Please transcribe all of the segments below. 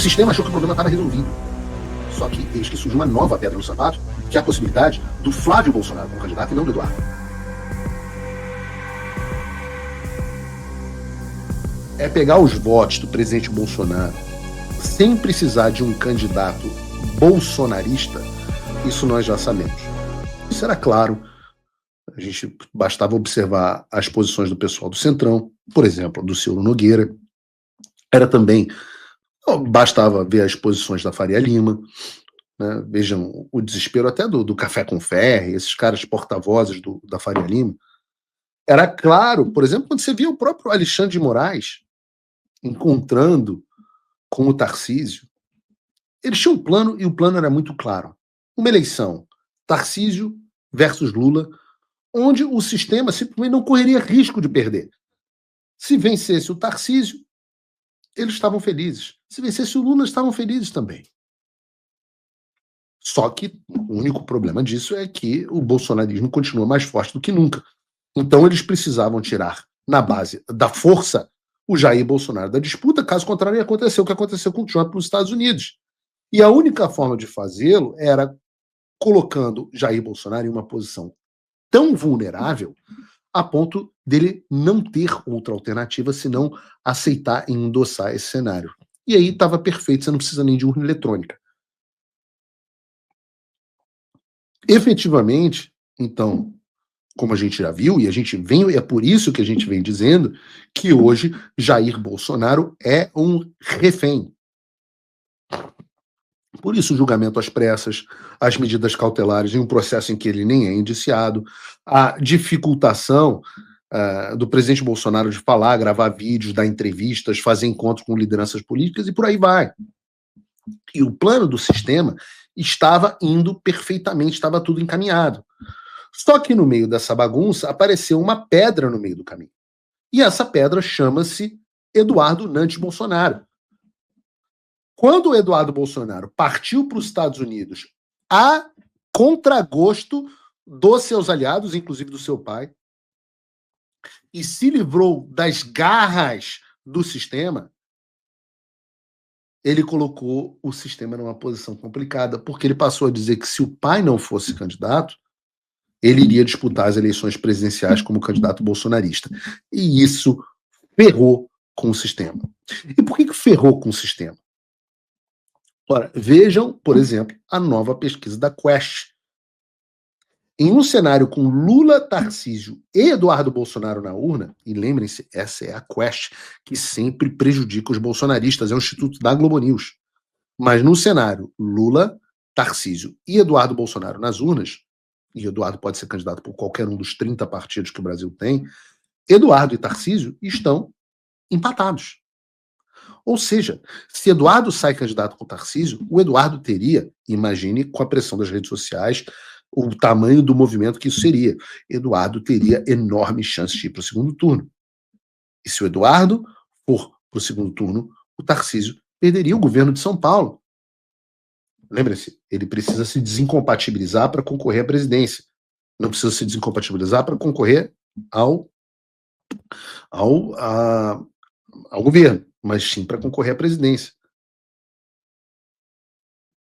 sistema achou que o problema estava resolvido. Só que eis que surge uma nova pedra no sapato, que é a possibilidade do Flávio Bolsonaro como candidato e não do Eduardo. É pegar os votos do presidente Bolsonaro sem precisar de um candidato bolsonarista, isso nós já sabemos. Isso era claro, a gente bastava observar as posições do pessoal do Centrão, por exemplo, do Ciro Nogueira, era também, bastava ver as posições da Faria Lima, né? Vejam o desespero até do Café com Ferre, esses caras porta-vozes da Faria Lima. Era claro, por exemplo, quando você via o próprio Alexandre de Moraes encontrando com o Tarcísio, eles tinham um plano e o plano era muito claro. Uma eleição, Tarcísio versus Lula, onde o sistema simplesmente não correria risco de perder. Se vencesse o Tarcísio, eles estavam felizes. Se vencesse o Lula, estavam felizes também. Só que o único problema disso é que o bolsonarismo continua mais forte do que nunca. Então eles precisavam tirar, na base da força, o Jair Bolsonaro da disputa, caso contrário ia acontecer o que aconteceu com o Trump nos Estados Unidos. E a única forma de fazê-lo era colocando Jair Bolsonaro em uma posição tão vulnerável a ponto dele não ter outra alternativa senão aceitar e endossar esse cenário. E aí estava perfeito, você não precisa nem de urna eletrônica. Efetivamente, então, como a gente já viu, e a gente vem, é por isso que a gente vem dizendo que hoje Jair Bolsonaro é um refém. Por isso o julgamento às pressas, as medidas cautelares em um processo em que ele nem é indiciado, a dificultação do presidente Bolsonaro de falar, gravar vídeos, dar entrevistas, fazer encontros com lideranças políticas e por aí vai. E o plano do sistema estava indo perfeitamente, estava tudo encaminhado. Só que no meio dessa bagunça apareceu uma pedra no meio do caminho. E essa pedra chama-se Eduardo Nantes Bolsonaro. Quando o Eduardo Bolsonaro partiu para os Estados Unidos a contragosto dos seus aliados, inclusive do seu pai, e se livrou das garras do sistema, ele colocou o sistema numa posição complicada, porque ele passou a dizer que se o pai não fosse candidato, ele iria disputar as eleições presidenciais como candidato bolsonarista. E isso ferrou com o sistema. E por que ferrou com o sistema? Ora, vejam, por exemplo, a nova pesquisa da Quest. Em um cenário com Lula, Tarcísio e Eduardo Bolsonaro na urna, e lembrem-se, essa é a Quest, que sempre prejudica os bolsonaristas, é o Instituto da Globo News. Mas no cenário Lula, Tarcísio e Eduardo Bolsonaro nas urnas, e Eduardo pode ser candidato por qualquer um dos 30 partidos que o Brasil tem, Eduardo e Tarcísio estão empatados. Ou seja, se Eduardo sai candidato com Tarcísio, o Eduardo teria, imagine com a pressão das redes sociais, o tamanho do movimento que isso seria. Eduardo teria enorme chance de ir para o segundo turno. E se o Eduardo for para o segundo turno, o Tarcísio perderia o governo de São Paulo. Lembre-se, ele precisa se desincompatibilizar para concorrer à presidência. Não precisa se desincompatibilizar para concorrer ao governo, mas sim para concorrer à presidência.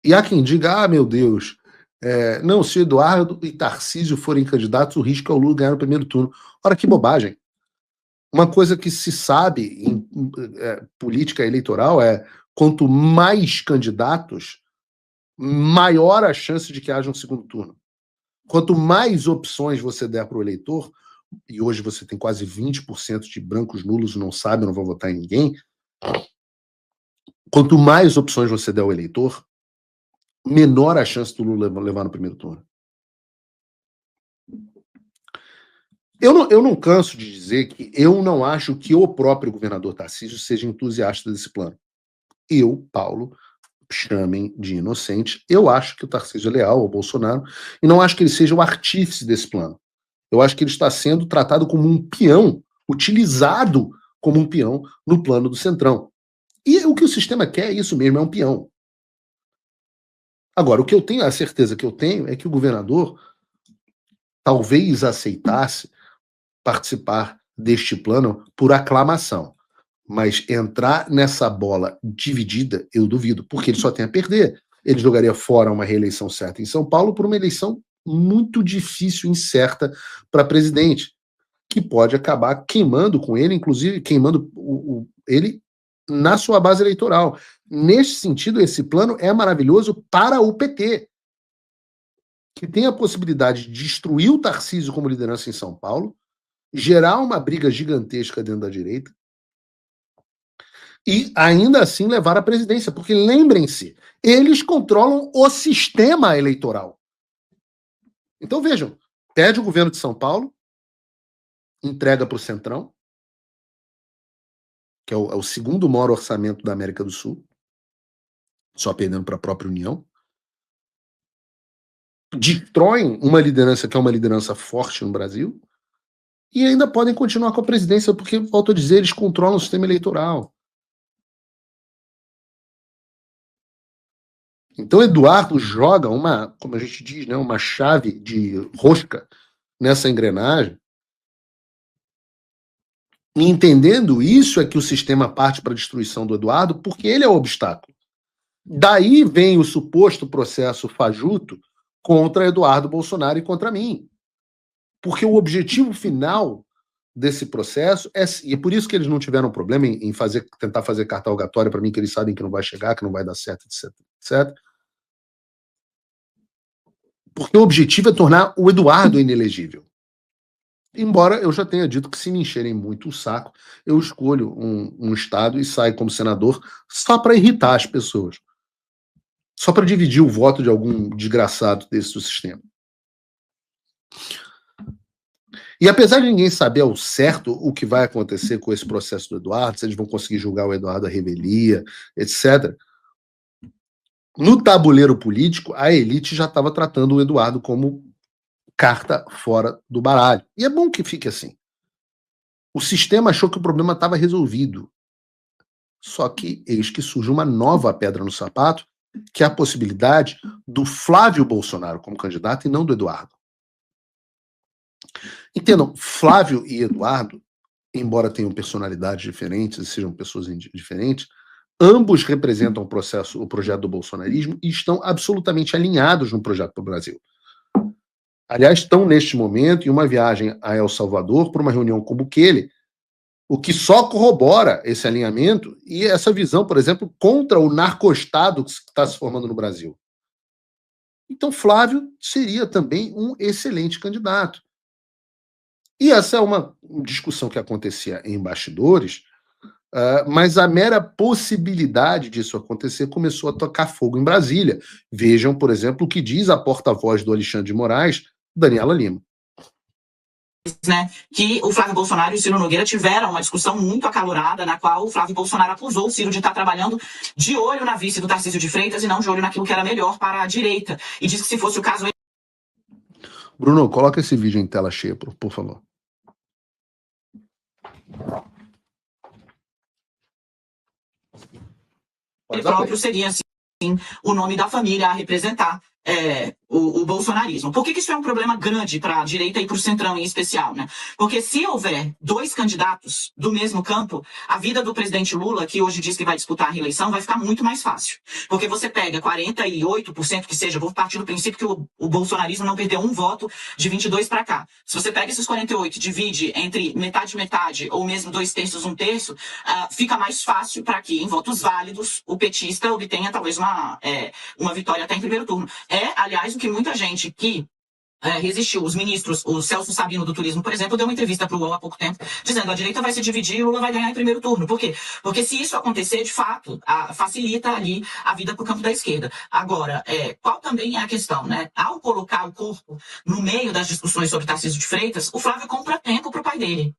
E há quem diga, meu Deus, não, se Eduardo e Tarcísio forem candidatos, o risco é o Lula ganhar no primeiro turno. Ora, que bobagem. Uma coisa que se sabe em política eleitoral é quanto mais candidatos, maior a chance de que haja um segundo turno. Quanto mais opções você der para o eleitor, e hoje você tem quase 20% de brancos nulos, não sabem, não vão votar em ninguém, quanto mais opções você der ao eleitor, menor a chance do Lula levar no primeiro turno. Eu não canso de dizer que eu não acho que o próprio governador Tarcísio seja entusiasta desse plano. Eu, Paulo, chamem de inocente, eu acho que o Tarcísio é leal ao Bolsonaro e não acho que ele seja o artífice desse plano. Eu acho que ele está sendo tratado como um peão, utilizado como um peão no plano do Centrão. E o que o sistema quer é isso mesmo, é um peão. Agora, o que eu tenho, a certeza que eu tenho, é que o governador talvez aceitasse participar deste plano por aclamação. Mas entrar nessa bola dividida, eu duvido, porque ele só tem a perder. Ele jogaria fora uma reeleição certa em São Paulo por uma eleição muito difícil, incerta para presidente, que pode acabar queimando com ele, inclusive queimando ele na sua base eleitoral. Neste sentido, esse plano é maravilhoso para o PT, que tem a possibilidade de destruir o Tarcísio como liderança em São Paulo, gerar uma briga gigantesca dentro da direita, e ainda assim levar a presidência, porque lembrem-se, eles controlam o sistema eleitoral. Então vejam, pede o governo de São Paulo, entrega para o Centrão, que é o segundo maior orçamento da América do Sul, só perdendo para a própria União, destroem uma liderança que é uma liderança forte no Brasil, e ainda podem continuar com a presidência, porque, volto a dizer, eles controlam o sistema eleitoral. Então, Eduardo joga uma, como a gente diz, né, uma chave de rosca nessa engrenagem. E entendendo isso é que o sistema parte para a destruição do Eduardo, porque ele é o obstáculo. Daí vem o suposto processo fajuto contra Eduardo Bolsonaro e contra mim. Porque o objetivo final desse processo é, e é por isso que eles não tiveram problema em tentar fazer carta rogatória para mim, que eles sabem que não vai chegar, que não vai dar certo, etc, etc. Porque o objetivo é tornar o Eduardo inelegível. Embora eu já tenha dito que se me encherem muito o saco, eu escolho um estado e saio como senador só para irritar as pessoas. Só para dividir o voto de algum desgraçado desse do sistema. E apesar de ninguém saber ao certo o que vai acontecer com esse processo do Eduardo, se eles vão conseguir julgar o Eduardo à revelia, etc., no tabuleiro político, a elite já estava tratando o Eduardo como carta fora do baralho. E é bom que fique assim. O sistema achou que o problema estava resolvido. Só que eis que surge uma nova pedra no sapato, que é a possibilidade do Flávio Bolsonaro como candidato e não do Eduardo. Entendam, Flávio e Eduardo, embora tenham personalidades diferentes e sejam pessoas diferentes, ambos representam o projeto do bolsonarismo e estão absolutamente alinhados no projeto do Brasil. Aliás, estão neste momento em uma viagem a El Salvador para uma reunião com Bukele, o que só corrobora esse alinhamento e essa visão, por exemplo, contra o narcoestado que está se formando no Brasil. Então, Flávio seria também um excelente candidato. E essa é uma discussão que acontecia em bastidores, mas a mera possibilidade disso acontecer começou a tocar fogo em Brasília. Vejam, por exemplo, o que diz a porta-voz do Alexandre de Moraes, Daniela Lima. Né, que o Flávio Bolsonaro e o Ciro Nogueira tiveram uma discussão muito acalorada, na qual o Flávio Bolsonaro acusou o Ciro de estar trabalhando de olho na vice do Tarcísio de Freitas e não de olho naquilo que era melhor para a direita. E disse que se fosse o caso... Bruno, coloca esse vídeo em tela cheia, por favor. Ele próprio seria, assim, o nome da família a representar o bolsonarismo. Por que isso é um problema grande para a direita e para o centrão em especial, né? Porque se houver dois candidatos do mesmo campo, a vida do presidente Lula, que hoje diz que vai disputar a reeleição, vai ficar muito mais fácil. Porque você pega 48%, que seja, vou partir do princípio que o bolsonarismo não perdeu um voto de 22 para cá. Se você pega esses 48 e divide entre metade, ou mesmo 2/3, 1/3, fica mais fácil para que, em votos válidos, o petista obtenha talvez uma vitória até em primeiro turno. Aliás, o que muita gente que resistiu, os ministros, o Celso Sabino do Turismo, por exemplo, deu uma entrevista para o UOL há pouco tempo, dizendo a direita vai se dividir e Lula vai ganhar em primeiro turno. Por quê? Porque se isso acontecer, de fato, facilita ali a vida para o campo da esquerda. Agora, qual também é a questão, né? Ao colocar o corpo no meio das discussões sobre Tarcísio de Freitas, o Flávio compra tempo para o pai dele.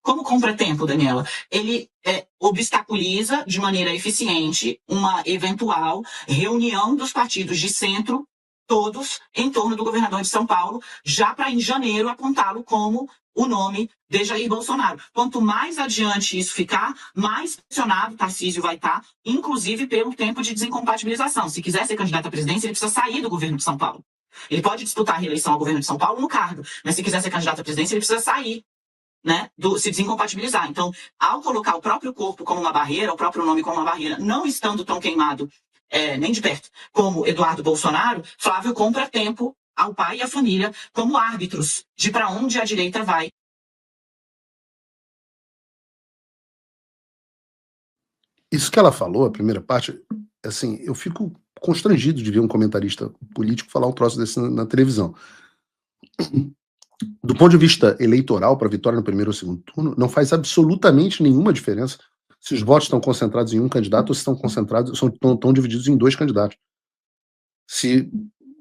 Como compra tempo, Daniela? Ele obstaculiza de maneira eficiente uma eventual reunião dos partidos de centro, todos em torno do governador de São Paulo, já para em janeiro apontá-lo como o nome de Jair Bolsonaro. Quanto mais adiante isso ficar, mais pressionado Tarcísio vai estar, inclusive pelo tempo de desincompatibilização. Se quiser ser candidato à presidência, ele precisa sair do governo de São Paulo. Ele pode disputar a reeleição ao governo de São Paulo no cargo, mas se quiser ser candidato à presidência, ele precisa sair né, se desincompatibilizar. Então, ao colocar o próprio corpo como uma barreira, o próprio nome como uma barreira, não estando tão queimado nem de perto como Eduardo Bolsonaro, Flávio compra tempo ao pai e à família como árbitros de para onde a direita vai. Isso que ela falou, a primeira parte, assim, eu fico constrangido de ver um comentarista político falar um troço desse na televisão. Do ponto de vista eleitoral, para a vitória no primeiro ou segundo turno, não faz absolutamente nenhuma diferença se os votos estão concentrados em um candidato ou se estão concentrados, estão divididos em dois candidatos. Se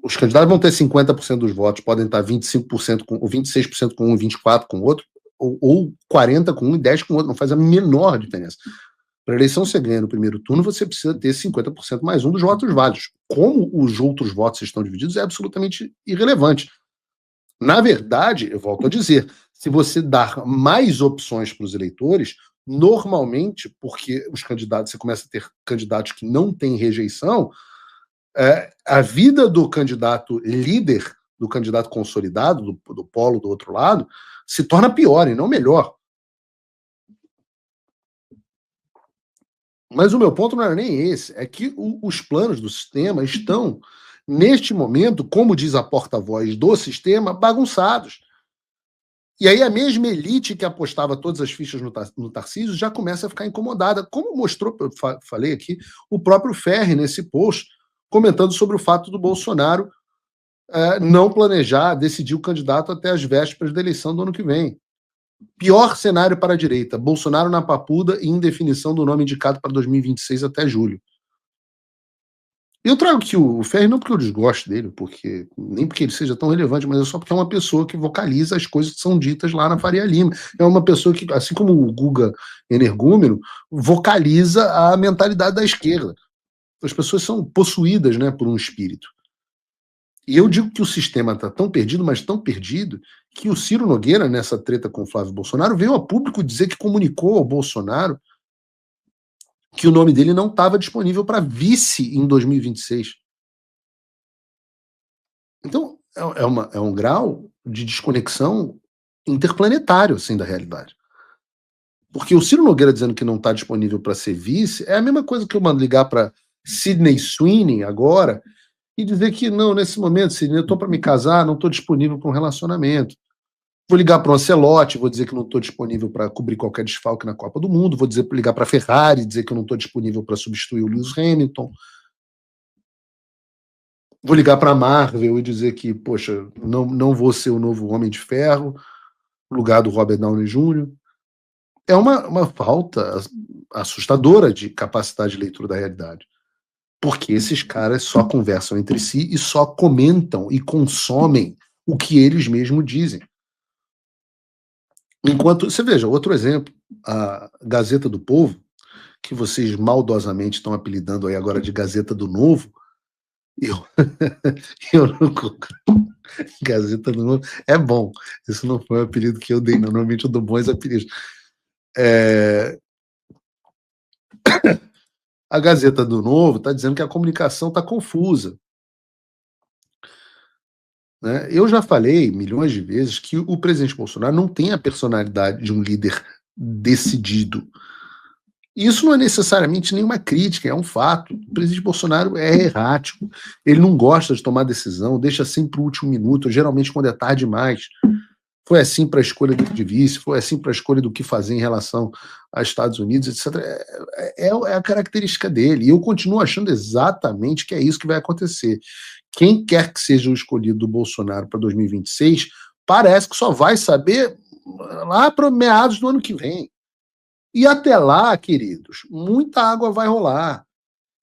os candidatos vão ter 50% dos votos, podem estar 25% com, ou 26% com um, 24% com o outro, ou 40% com um e 10% com o outro, não faz a menor diferença. Para a eleição ser ganha no primeiro turno, você precisa ter 50% mais um dos votos válidos. Como os outros votos estão divididos é absolutamente irrelevante. Na verdade, eu volto a dizer, se você dar mais opções para os eleitores, normalmente, porque os candidatos, você começa a ter candidatos que não têm rejeição, a vida do candidato líder, do candidato consolidado, do polo do outro lado, se torna pior e não melhor. Mas o meu ponto não era nem esse, é que os planos do sistema estão, neste momento, como diz a porta-voz do sistema, bagunçados. E aí a mesma elite que apostava todas as fichas no Tarcísio já começa a ficar incomodada, como mostrou, eu falei aqui, o próprio Ferri nesse post, comentando sobre o fato do Bolsonaro não planejar, decidir o candidato até as vésperas da eleição do ano que vem. Pior cenário para a direita, Bolsonaro na papuda e indefinição do nome indicado para 2026 até julho. Eu trago aqui o Ferri não porque eu desgosto dele, nem porque ele seja tão relevante, mas é só porque é uma pessoa que vocaliza as coisas que são ditas lá na Faria Lima. É uma pessoa que, assim como o Guga Energúmeno, vocaliza a mentalidade da esquerda. As pessoas são possuídas, né, por um espírito. E eu digo que o sistema está tão perdido, mas tão perdido, que o Ciro Nogueira, nessa treta com o Flávio Bolsonaro, veio a público dizer que comunicou ao Bolsonaro que o nome dele não estava disponível para vice em 2026. Então, é um grau de desconexão interplanetário, assim, da realidade. Porque o Ciro Nogueira dizendo que não está disponível para ser vice é a mesma coisa que eu mando ligar para Sidney Sweeney agora e dizer que não, nesse momento, Sidney, eu estou para me casar, não estou disponível para um relacionamento. Vou ligar para o Ancelotti, vou dizer que não estou disponível para cobrir qualquer desfalque na Copa do Mundo, vou ligar para a Ferrari, dizer que eu não estou disponível para substituir o Lewis Hamilton. Vou ligar para a Marvel e dizer que, poxa, não vou ser o novo Homem de Ferro, no lugar do Robert Downey Jr. É uma falta assustadora de capacidade de leitura da realidade. Porque esses caras só conversam entre si e só comentam e consomem o que eles mesmos dizem. Enquanto, você veja, outro exemplo, a Gazeta do Povo, que vocês maldosamente estão apelidando aí agora de Gazeta do Novo, eu não Gazeta do Novo é bom, isso não foi um apelido que eu dei, não. Normalmente eu dou bons apelidos. A Gazeta do Novo está dizendo que a comunicação está confusa. Né? Eu já falei milhões de vezes que o presidente Bolsonaro não tem a personalidade de um líder decidido. Isso não é necessariamente nenhuma crítica, é um fato. O presidente Bolsonaro é errático, ele não gosta de tomar decisão, deixa sempre para o último minuto, geralmente quando é tarde demais. Foi assim para a escolha de vice, foi assim para a escolha do que fazer em relação aos Estados Unidos, etc. É a característica dele. E eu continuo achando exatamente que é isso que vai acontecer. Quem quer que seja o escolhido do Bolsonaro para 2026, parece que só vai saber lá para meados do ano que vem. E até lá, queridos, muita água vai rolar.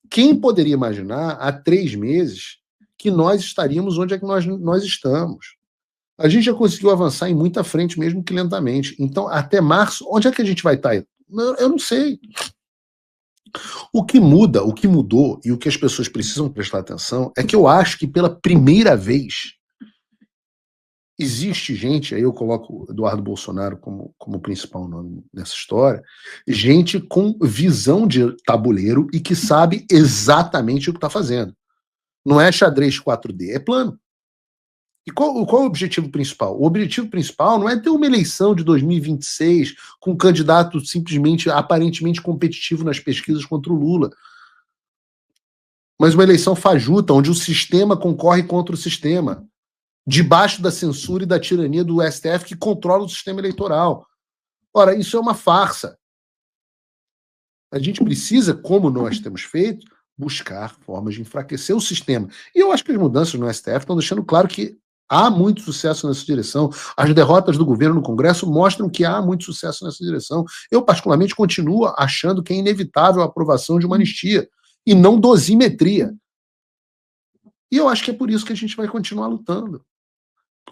Quem poderia imaginar, há 3 meses, que nós estaríamos onde é que nós estamos? A gente já conseguiu avançar em muita frente, mesmo que lentamente. Então, até março, onde é que a gente vai estar? Eu não sei. O que muda, o que mudou e o que as pessoas precisam prestar atenção é que eu acho que pela primeira vez existe gente, aí eu coloco Eduardo Bolsonaro como principal nome nessa história, gente com visão de tabuleiro e que sabe exatamente o que está fazendo. Não é xadrez 4D, é plano. E qual é o objetivo principal? O objetivo principal não é ter uma eleição de 2026 com um candidato simplesmente, aparentemente competitivo nas pesquisas contra o Lula, mas uma eleição fajuta, onde o sistema concorre contra o sistema, debaixo da censura e da tirania do STF que controla o sistema eleitoral. Ora, isso é uma farsa. A gente precisa, como nós temos feito, buscar formas de enfraquecer o sistema. E eu acho que as mudanças no STF estão deixando claro que há muito sucesso nessa direção. As derrotas do governo no Congresso mostram que há muito sucesso nessa direção. Eu, particularmente, continuo achando que é inevitável a aprovação de uma anistia e não dosimetria. E eu acho que é por isso que a gente vai continuar lutando.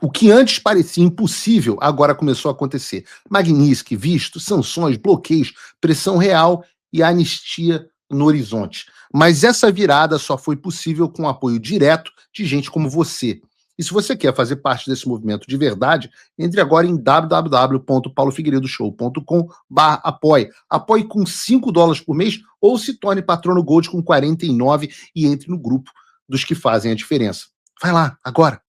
O que antes parecia impossível, agora começou a acontecer. Magnitsky, visto, sanções, bloqueios, pressão real e anistia no horizonte. Mas essa virada só foi possível com o apoio direto de gente como você. E se você quer fazer parte desse movimento de verdade, entre agora em www.paulofigueiredoshow.com/apoie. Apoie com $5 por mês ou se torne patrono Gold com 49 e entre no grupo dos que fazem a diferença. Vai lá, agora!